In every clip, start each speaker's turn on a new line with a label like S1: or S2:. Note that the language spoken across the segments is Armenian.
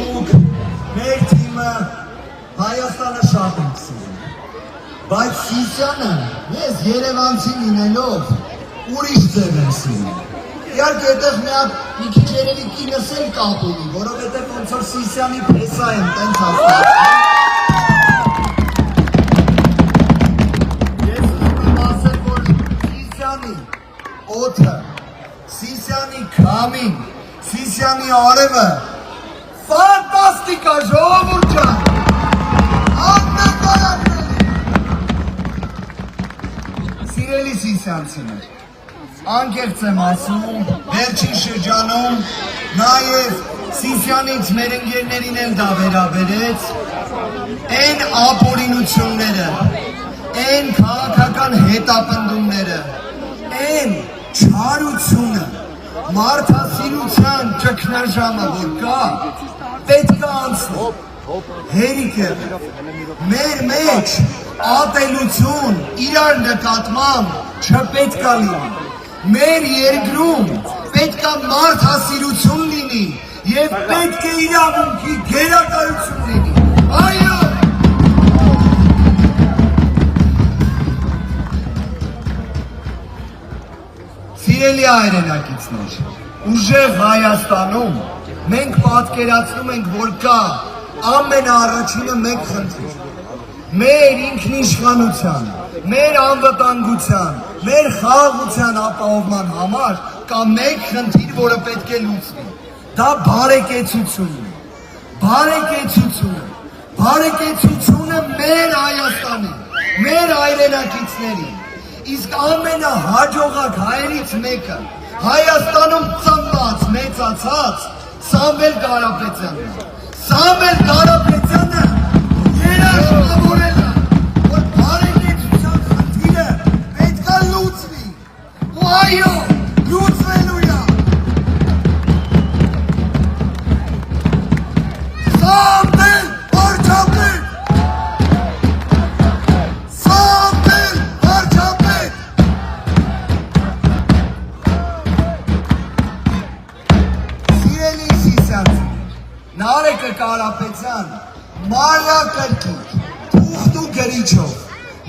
S1: դուք մեր թիմը Հայաստանը շատ ենք սիրում, բայց Սիսիանը ես երևանցի լինելով ուրիշ ձև եմ սիրում։ Իհարկե այդտեղ մի քիչ երևի կինս էլ կապ ունի, որովհետև ոնց որ Սիսիանի փեսա եմ տենց հասկացել։ Ես ուզում եմ ասել, որ Սիսիանի օդը, Սիսիանի քամին, Սիսիանի արևը ֆանտաստիկ է, ժողովուրդ ջան։ Սիրելի սիսյանցիներ, անկեղծ եմ ասում, վերջին շրջանում նաև Սիսյանից մեր ընկերներին էլ դա վերաբերեց, այն ապօրինությունները, այն քաղաքական հետապնդումները, այն չարությունը, մարդասիրության ճգնաժամը, որ կա, պետք է անցնի։ Հերիք է, մեր մեջ ատելություն իրար նկատմամբ չպետք է լինի, մեր երկրում պետք է մարդասիրություն լինի և պետք է իրավունքի գերակայություն լինի, այո։ Սիրելի հայրենակիցներ, ուժեղ Հայաստանում մենք պատկերացնում ենք, որ կա ամենաառաջինը մեկ խնդիր, մեր ինքնիշխանության, մեր անվտանգության, մեր խաղաղության ապահովման համար կա մեկ խնդիր, որը պետք է լուծվի, դա բարեկեցությունն է, բարեկեցությունը մեր Հայաստանի, մեր հայրենակիցների, իսկ ամենահաջողակ հայերից մեկը Հայաստանում ծնված, մեծացած Սամվել Կարապետյանն է։ Սամվել Կարապետյանը երաշխավորել է, որ բարեկեցության խնդիրը պետք է լուծվի, ու այո, լուծվելու է։ Սամվել վարչապետ, Սամվել վարչապետ։ Սիրելի սիսյանցիներ, Նարեկը Կարապետյան մանրակրկիտ, թուղթ ու գրիչով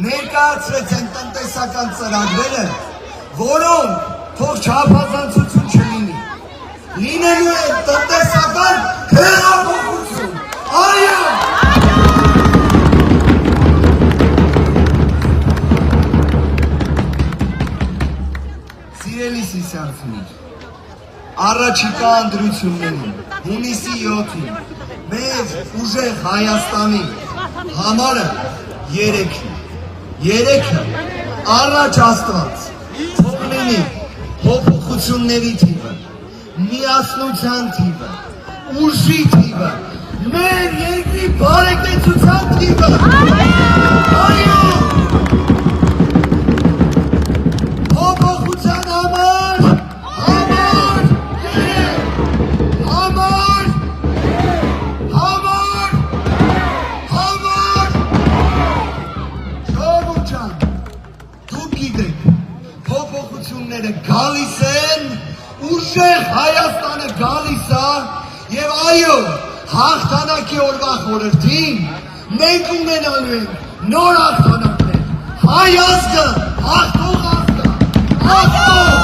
S1: ներկայացրեց են տնտեսական ծրագրերը, որոնք թող չափազանցություն չլինի, լինելու է տնտեսական հեղափոխություն, այո։ Սիրելի սիսյանցիներ, առաջիկա ընտրություններին, հունիսի 7-ին, մեր ուժեղ Հայաստանի համարը երեքը առաջ Աստված, թող լինի փոփոխությունների թիվը, միասնության թիվը, ուժի թիվը, մեր երկրի բարեկեցության թիվը, այո, փոփոխության համար, գալիս են, ուժեղ Հայաստանը գալիս է և այո, հաղթանակի օրվա խորհրդին մենք ունենալու ենք նոր հաղթանակներ, հայ ազգը հաղթող ազգ է, հաղթող